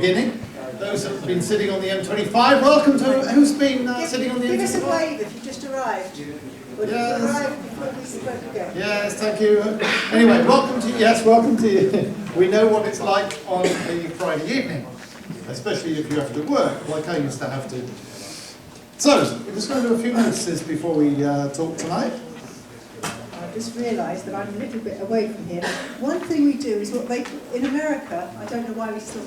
beginning. Those that have been sitting on the M25, welcome to who's been sitting on the M25. Give us a wave if you just arrived. Yes. Arrived before we spoke again. Yes, thank you. Anyway, welcome to you. We know what it's like on a Friday evening, especially if you have to work, like I used to have to. So, we're just going to do a few notices before we talk tonight. I just realised that I'm a little bit away from here. One thing we do is what they, in America, I don't know why I'm still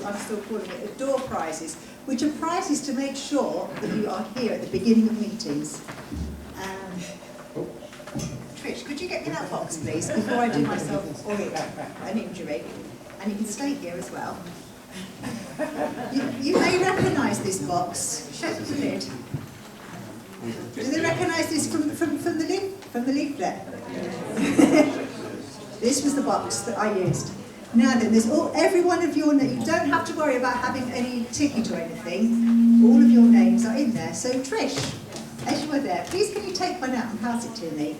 calling it, door prizes, which are prizes to make sure that you are here at the beginning of meetings. Trish, could you get me that box, please, before I do myself an injury? And you can stay here as well. You may recognise this box. Show the lid. Do they recognise this from the leaflet? This was the box that I used. Now then, there's every one of your names. You don't have to worry about having any ticket or anything. All of your names are in there. So Trish, as you were there, please can you take one out and pass it to me?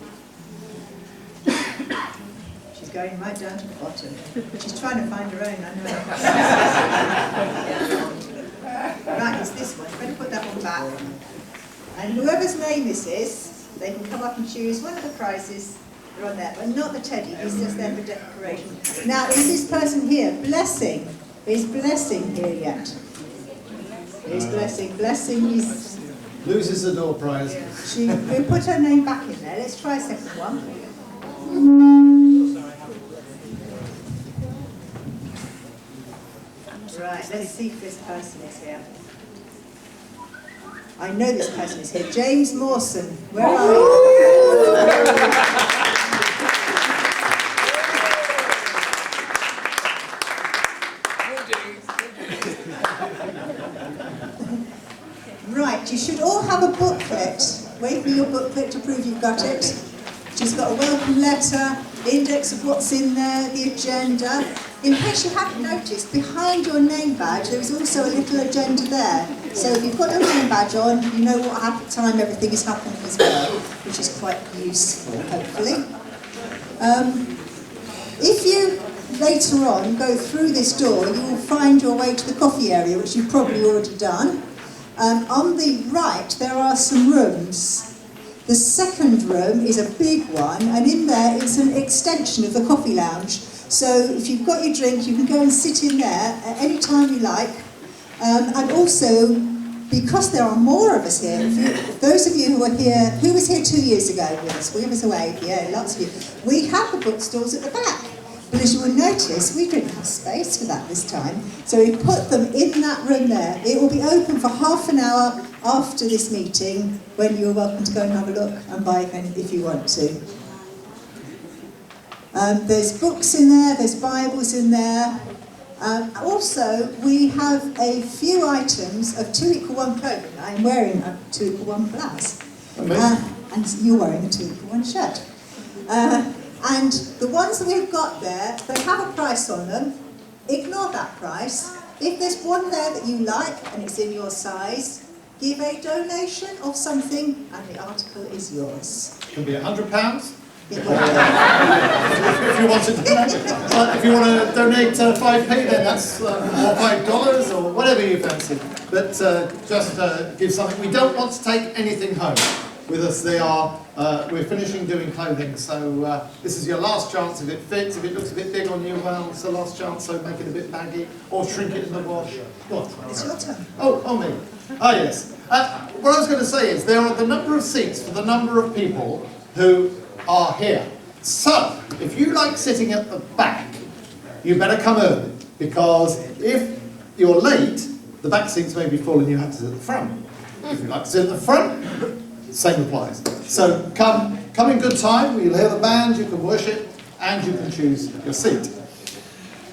She's going right down to the bottom. She's trying to find her own, I know. Right, it's this one. Better put that one back. And whoever's name this is, they can come up and choose one of the prizes. They're on there, but not the teddy. He's just there for decoration. Now, is this person here, Blessing? Is Blessing here yet? Is Blessing? Blessing is... Loses the door prize. We'll put her name back in there. Let's try a second one. Right, let's see if this person is here. I know this person is here. James Mawson, where are you? Right, you should all have a booklet. Wave me your booklet to prove you've got it. She's got a welcome letter, index of what's in there, the agenda. In case you haven't noticed, behind your name badge there is also a little agenda there. So if you've got your name badge on, you know what time everything is happening as well, which is quite useful, hopefully. If you later on go through this door, you will find your way to the coffee area, which you've probably already done. On the right there are some rooms. The second room is a big one, and in there it's an extension of the coffee lounge. So if you've got your drink, you can go and sit in there at any time you like. And also, because there are more of us here, those of you who are here, who was here 2 years ago with us? Give us a wave, yeah, lots of you. We have the bookstores at the back. But as you will notice, we didn't have space for that this time. So we put them in that room there. It will be open for half an hour after this meeting, when you're welcome to go and have a look and buy if you want to. There's books in there, there's Bibles in there. Also, we have a few items of 2-1 clothing. I'm wearing a 2-1 blouse. And you're wearing a 2-1 shirt. And the ones that we've got there, they have a price on them. Ignore that price. If there's one there that you like and it's in your size, give a donation of something and the article is yours. It can be £100. If you want to donate 5p, then that's or $5 or whatever you fancy. But just give something. We don't want to take anything home with us. We're finishing doing clothing, so this is your last chance. If it fits, if it looks a bit big on you, well, it's the last chance. So make it a bit baggy or shrink it in the wash. What? It's your turn. Oh, me. Ah, yes. What I was going to say is there are the number of seats for the number of people who are here. So, if you like sitting at the back, you better come early, because if you're late, the back seats may be full and you have to sit at the front. If you like to sit at the front, same applies. So come in good time, you'll hear the band, you can worship, and you can choose your seat.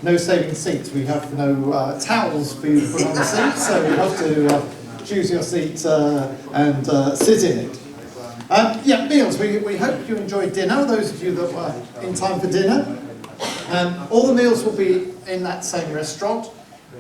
No saving seats, we have no towels for you to put on the seat, so you have to choose your seat and sit in it. Yeah, meals. We hope you enjoyed dinner, those of you that were in time for dinner. All the meals will be in that same restaurant.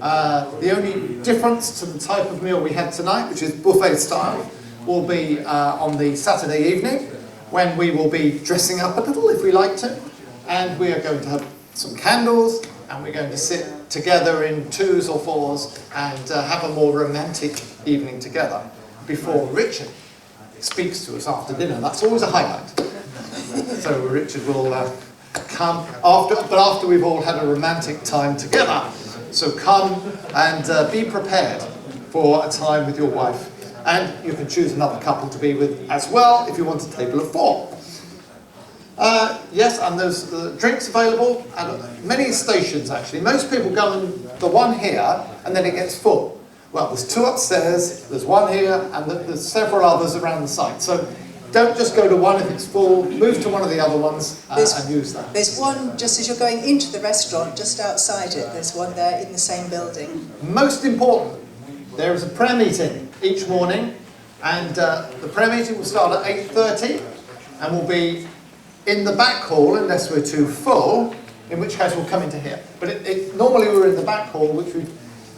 The only difference to the type of meal we had tonight, which is buffet style, will be on the Saturday evening, when we will be dressing up a little if we like to, and we are going to have some candles, and we're going to sit together in 2s or 4s and have a more romantic evening together before Richard speaks to us after dinner. That's always a highlight. So Richard will come after we've all had a romantic time together. So come and be prepared for a time with your wife. And you can choose another couple to be with as well if you want a table of 4. Yes, and there's drinks available at many stations actually. Most people go in the one here and then it gets full. Well, there's 2 upstairs, there's 1 here, and there's several others around the site. So don't just go to one if it's full, move to one of the other ones and use that. There's one just as you're going into the restaurant, just outside it. There's one there in the same building. Most important, there is a prayer meeting each morning, and the prayer meeting will start at 8:30 and will be in the back hall unless we're too full, in which case we'll come into here. But normally we're in the back hall, which we've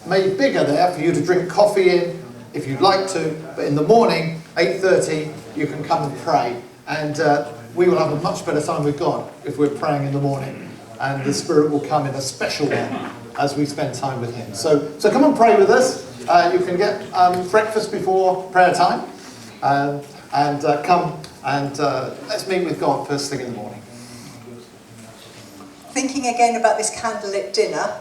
made bigger there for you to drink coffee in if you'd like to, but in the morning, 8:30, you can come and pray, and we will have a much better time with God if we're praying in the morning, and the Spirit will come in a special way as we spend time with Him. So come and pray with us. You can get breakfast before prayer time, and come and let's meet with God first thing in the morning. Thinking again about this candlelit dinner,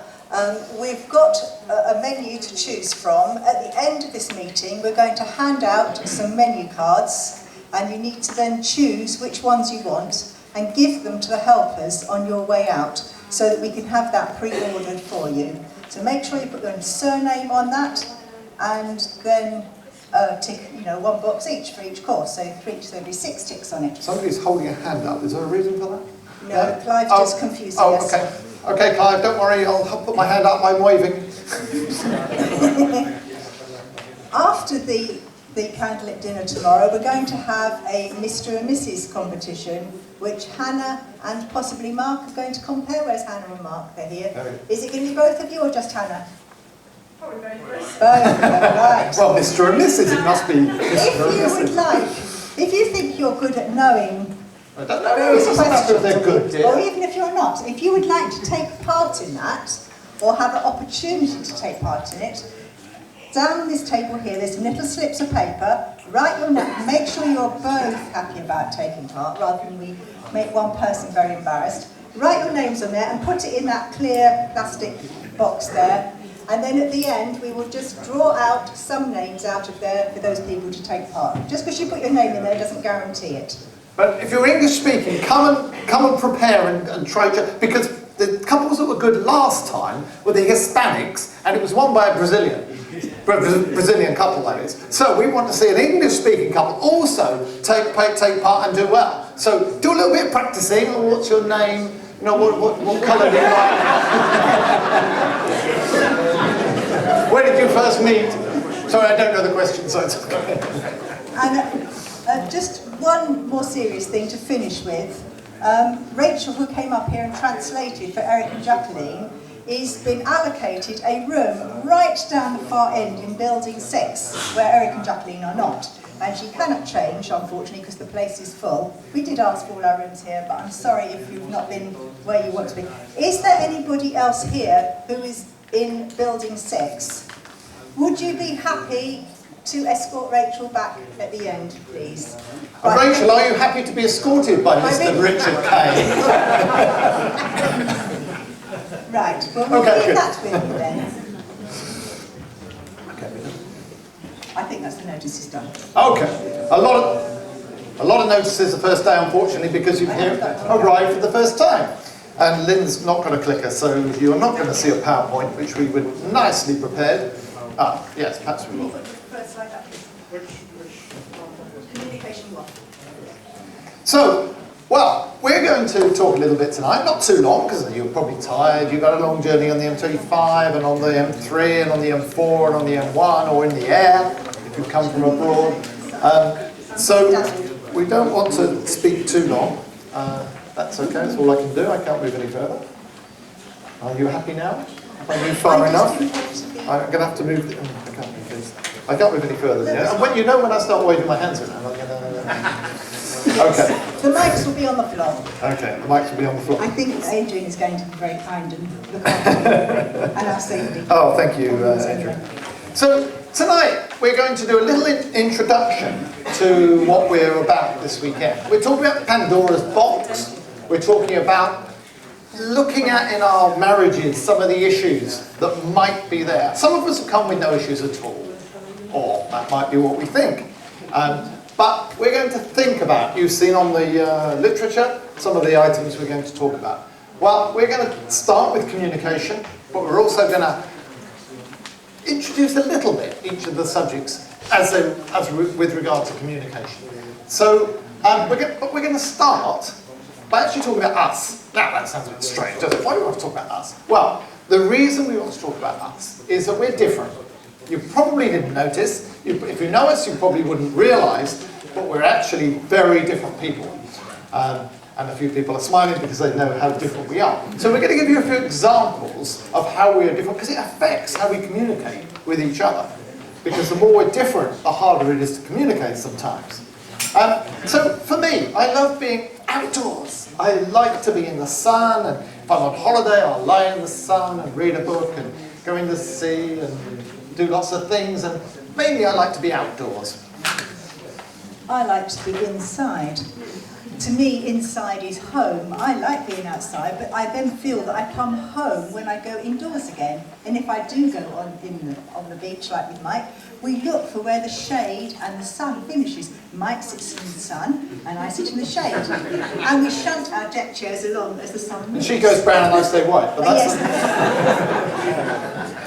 we've got a menu to choose from. At the end of this meeting, we're going to hand out some menu cards, and you need to then choose which ones you want and give them to the helpers on your way out so that we can have that pre-ordered for you. So make sure you put your surname on that, and then tick, 1 box each for each course. So there'll be 6 ticks on it. Somebody's holding a hand up. Is there a reason for that? No, Clive just confused us. Okay. Okay, Clive, don't worry, I'll put my hand up, I'm waving. After the candlelit dinner tomorrow, we're going to have a Mr. and Mrs. competition, which Hannah and possibly Mark are going to compare. Where's Hannah and Mark? They're here. Is it going to be both of you or just Hannah? Probably both. Right. Well, Mr. and Mrs. it must be Mr. and If you Mrs. would like, if you think you're good at knowing I don't know, various it's not if they're good, questions, dear. or even if you're not, if you would like to take part in that, or have an opportunity to take part in it, down on this table here, there's some little slips of paper. Write your name. Make sure you're both happy about taking part, rather than we make one person very embarrassed. Write your names on there and put it in that clear plastic box there. And then at the end, we will just draw out some names out of there for those people to take part. Just because you put your name in there doesn't guarantee it. But if you're English speaking, come and prepare and try, because the couples that were good last time were the Hispanics, and it was won by a Brazilian couple, that is. So we want to see an English speaking couple also take part and do well. So do a little bit of practicing. Oh, what's your name? What colour do you like? Where did you first meet? Sorry, I don't know the question, so it's okay. And just one more serious thing to finish with. Rachel, who came up here and translated for Eric and Jacqueline, is been allocated a room right down the far end in building 6, where Eric and Jacqueline are not. And she cannot change, unfortunately, because the place is full. We did ask for all our rooms here, but I'm sorry if you've not been where you want to be. Is there anybody else here who is in building 6? Would you be happy to escort Rachel back at the end, please? Right. Rachel, are you happy to be escorted by Mr. Richard Kay? Right, well, we'll leave that with you then. I think that's the notices done. Okay. A lot of notices the first day, unfortunately, because you've arrived for the first time. And Lyn's not got a clicker, so you're not going to see a PowerPoint, which we would nicely prepared. Yes, perhaps we will. First slide up, please. Communication 1. So, well, we're going to talk a little bit tonight, not too long, because you're probably tired. You've got a long journey on the M25 and on the M3 and on the M4 and on the M1 or in the air, if you've come from abroad. So we don't want to speak too long. That's okay, that's all I can do. I can't move any further. Are you happy now? Have I moved far enough? I'm going to have to move. I can't move any further. Yeah? And when I start waving my hands around, I'm going to... Okay. The mics will be on the floor. Okay, the mics will be on the floor. I think Adrian is going to be very kind and look after you and our safety. Oh, thank you, Adrian. So tonight we're going to do a little introduction to what we're about this weekend. We're talking about Pandora's box. We're talking about looking at in our marriages some of the issues that might be there. Some of us have come with no issues at all, or that might be what we think. But we're going to think about, you've seen on the literature, some of the items we're going to talk about. Well, we're going to start with communication, but we're also going to introduce a little bit each of the subjects with regard to communication. So we're going to start by actually talking about us. Now that sounds a bit strange, doesn't it? Why do we want to talk about us? Well, the reason we want to talk about us is that we're different. You probably didn't notice. If you know us, you probably wouldn't realise, but we're actually very different people. And a few people are smiling because they know how different we are. So we're going to give you a few examples of how we are different, because it affects how we communicate with each other. Because the more we're different, the harder it is to communicate sometimes. So for me, I love being outdoors. I like to be in the sun, and if I'm on holiday, I'll lie in the sun and read a book and go in the sea and do lots of things, and mainly I like to be outdoors. I like to be inside. To me, inside is home. I like being outside, but I then feel that I come home when I go indoors again. And if I do go on the beach, like with Mike, we look for where the shade and the sun finishes. Mike sits in the sun, and I sit in the shade. And we shunt our deck chairs along as the sun moves. And she goes brown and I stay white, but that's... Yes.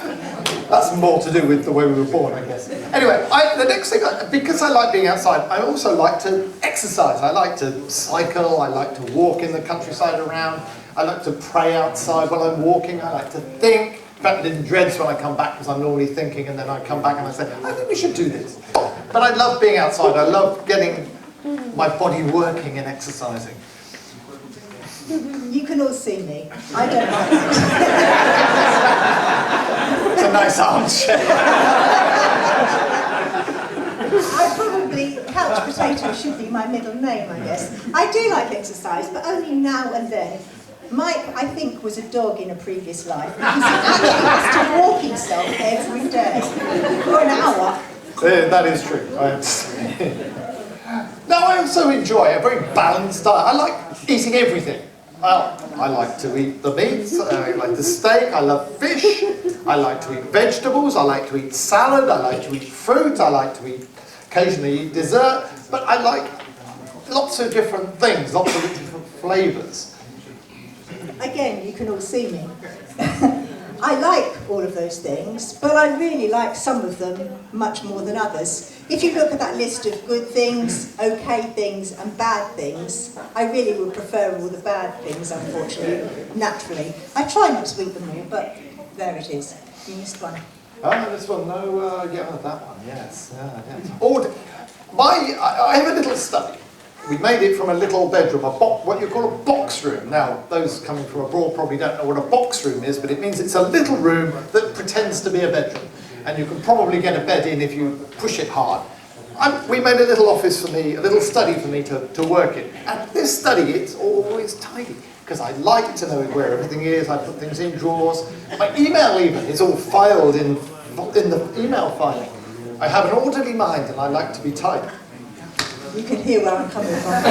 That's more to do with the way we were born, I guess. Anyway, the next thing, because I like being outside, I also like to exercise. I like to cycle, I like to walk in the countryside around, I like to pray outside while I'm walking, I like to think. In fact, it dreads when I come back because I'm normally thinking, and then I come back and I say, I think we should do this. But I love being outside, I love getting my body working and exercising. You can all see me. I don't like it. It's a nice armchair. I probably, couch potato should be my middle name, I guess. I do like exercise, but only now and then. Mike, I think, was a dog in a previous life, because he actually has to walk himself every day, for an hour. That is true. I understand. Now, I also enjoy a very balanced diet. I like eating everything. Well, I like to eat the meats, I like the steak, I love fish, I like to eat vegetables, I like to eat salad, I like to eat fruit, I like to occasionally eat dessert, but I like lots of different things, lots of different flavours. Again, you can all see me. I like all of those things, but I really like some of them much more than others. If you look at that list of good things, okay things, and bad things, I really would prefer all the bad things, unfortunately, naturally. I try not to eat them all, but there it is. You missed one. Oh, this one, no, yeah, that one, yes. I have a little study. We made it from a little bedroom, what you call a box room. Now, those coming from abroad probably don't know what a box room is, but it means it's a little room that pretends to be a bedroom. And you can probably get a bed in if you push it hard. We made a little office for me, a little study for me to work in. And this study, it's always tidy, because I like to know where everything is. I put things in drawers. My email even is all filed in the email filing. I have an orderly mind, and I like to be tidy. You can hear where I'm coming from.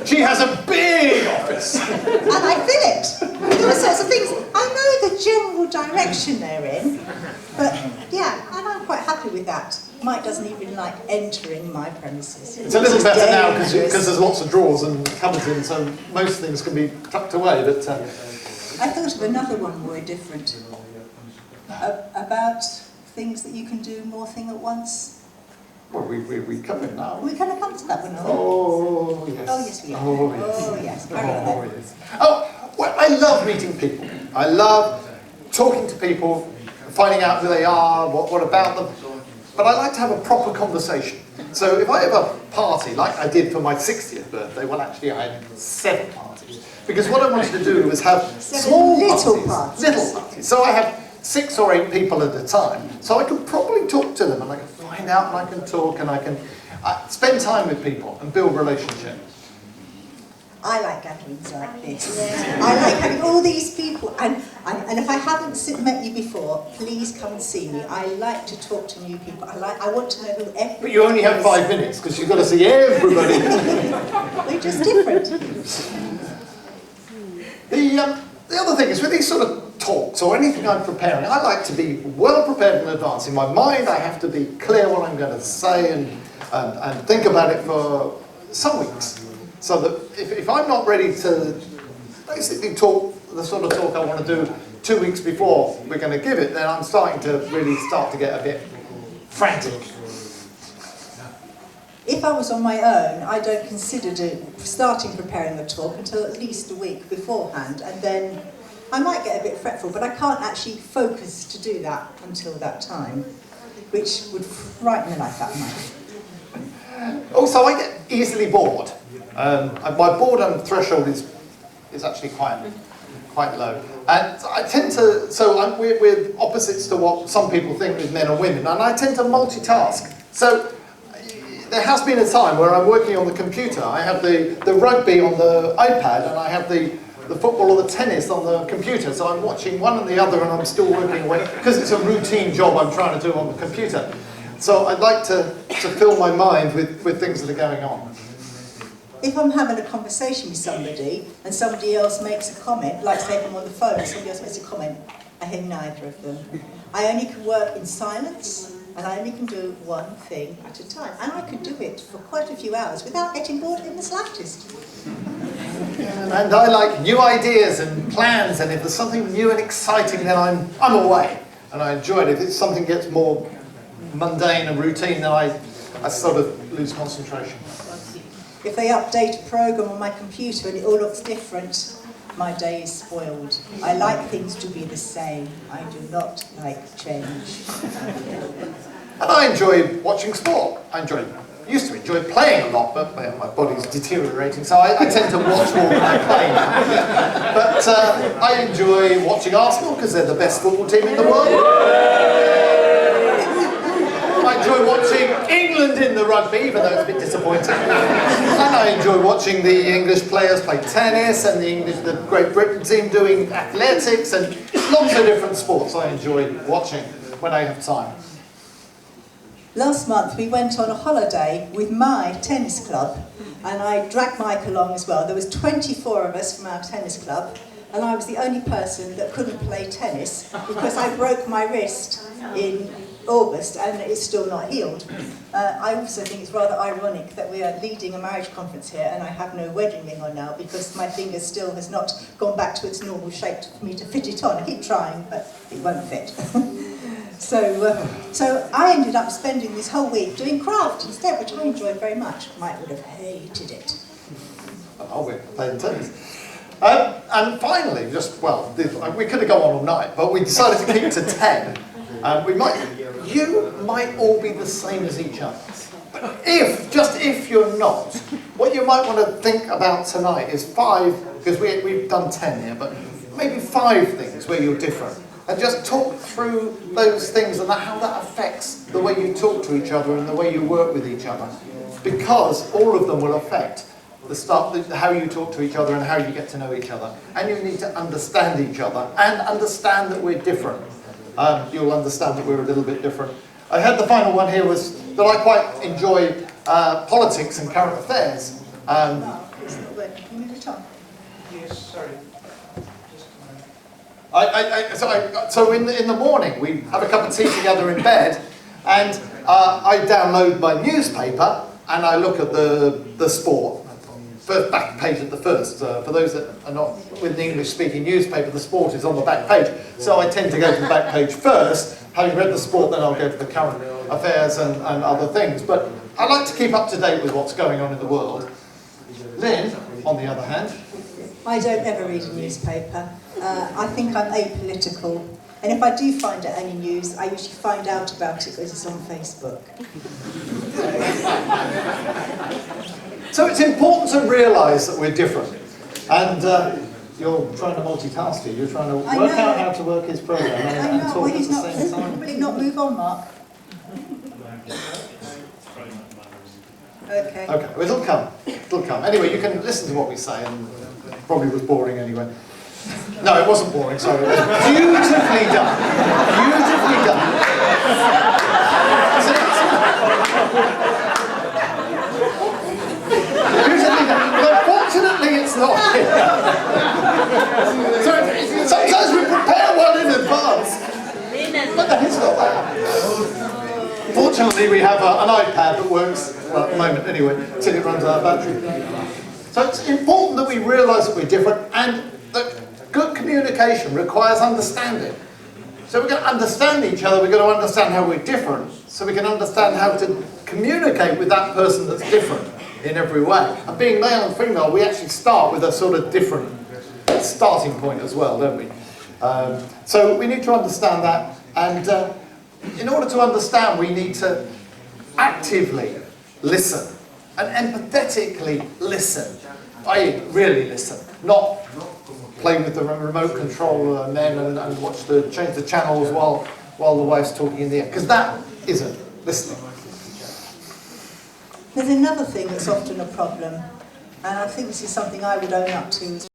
She has a big office. And I fill it with all sorts of things. I know the general direction they're in, but yeah, and I'm quite happy with that. Mike doesn't even like entering my premises. It's a little better now because there's lots of drawers and cupboards in, so most things can be tucked away. But I thought of another one more different. About things that you can do more thing at once. well, we come in now. We're going to come to that one, aren't we? Oh yes. Oh yes, we are. Oh yes. Oh yes. Carry on Oh then. yes. Oh, well, I love meeting people. I love talking to people, finding out who they are, what about them. But I like to have a proper conversation. So if I have a party, like I did for my 60th birthday, well actually I had 7 parties. Because what I wanted to do was have small little parties. Little parties. So I had 6 or 8 people at a time. So I could probably talk to them and I can find out and I can talk and I can Spend time with people and build relationships. I like gatherings like this. I like having all these people, and if I haven't met you before, please come and see me. I like to talk to new people. I want to know who everybody is. But you only have 5 minutes because you've got to see everybody. We're just different. The other thing is with these sort of talks or anything I'm preparing, I like to be well prepared in advance. In my mind, I have to be clear what I'm going to say and think about it for some weeks. So that if I'm not ready to basically talk the sort of talk I want to do 2 weeks before we're going to give it, then I'm starting to really start to get a bit frantic. If I was on my own, I don't consider starting preparing the talk until at least a week beforehand, and then I might get a bit fretful, but I can't actually focus to do that until that time, which would frighten the life out of me. Also, I get easily bored. My boredom threshold is actually quite low, and I tend to. We're opposites to what some people think with men and women, and I tend to multitask. So there has been a time where I'm working on the computer. I have the rugby on the iPad, and I have the football or the tennis on the computer. So I'm watching one and the other, and I'm still working away because it's a routine job I'm trying to do on the computer. So I'd like to fill my mind with things that are going on. If I'm having a conversation with somebody and somebody else makes a comment, like say if I'm on the phone and somebody else makes a comment, I hear neither of them. I only can work in silence, and I only can do one thing at a time. And I could do it for quite a few hours without getting bored in the slightest. And I like new ideas and plans, and if there's something new and exciting, then I'm away, and I enjoy it. If it's something gets more mundane and routine, then I sort of lose concentration. If they update a program on my computer and it all looks different, my day is spoiled. I like things to be the same. I do not like change. And I enjoy watching sport. Used to enjoy playing a lot, but my body's deteriorating, so I tend to watch more than I play now. But I enjoy watching Arsenal because they're the best football team in the world. I enjoy watching England in the rugby, even though it's a bit disappointing. And I enjoy watching the English players play tennis, and the Great Britain team doing athletics, and lots of different sports I enjoy watching when I have time. Last month we went on a holiday with my tennis club, and I dragged Mike along as well. There was 24 of us from our tennis club, and I was the only person that couldn't play tennis because I broke my wrist in August and it's still not healed. I also think it's rather ironic that we are leading a marriage conference here and I have no wedding ring on now because my finger still has not gone back to its normal shape for me to fit it on. I keep trying, but it won't fit. So I ended up spending this whole week doing craft instead, which I enjoyed very much. Mike would have hated it. Oh, we're playing tennis. And finally, we could have gone on all night, but we decided to keep it to 10. You might all be the same as each other. But if you're not, what you might want to think about tonight is 5, because we've done 10 here, but maybe 5 things where you're different. And just talk through those things and how that affects the way you talk to each other and the way you work with each other. Because all of them will affect how you talk to each other and how you get to know each other. And you need to understand each other and understand that we're different. You'll understand that we're a little bit different. I had the final one here was that I quite enjoy politics and current affairs. It's not working. Can you move it on? Yes, sorry. So in the morning we have a cup of tea together in bed, and I download my newspaper and I look at the sport. First back page at the first. For those that are not with an English-speaking newspaper, the sport is on the back page. So I tend to go to the back page first. Having read the sport, then I'll go to the current affairs and other things. But I like to keep up to date with what's going on in the world. Lyn, on the other hand, I don't ever read a newspaper. I think I'm apolitical. And if I do find out any news, I usually find out about it because it's on Facebook. So it's important to realise that we're different. And you're trying to multitask here. You're trying to work out how to work his program and talk at the same time. Will it not move on, Mark? Okay. Okay, well, it'll come. It'll come. Anyway, you can listen to what we say, and probably was boring anyway. No, it wasn't boring, sorry. It was beautifully done. Beautifully done. Beautifully done. But unfortunately, it's not here. So sometimes we prepare one in advance, but then it's not there. Fortunately, we have an iPad that works, well, at the moment anyway, till it runs out of battery. So it's important that we realise that we're different, and that good communication requires understanding. So we're going to understand each other, we're going to understand how we're different, so we can understand how to communicate with that person that's different in every way. And being male and female, we actually start with a sort of different starting point as well, don't we? So we need to understand that, and in order to understand, we need to actively listen and empathetically listen. I really listen, not play with the remote control and then and change the channels while the wife's talking in the ear, because that isn't listening. There's another thing that's often a problem, and I think this is something I would own up to as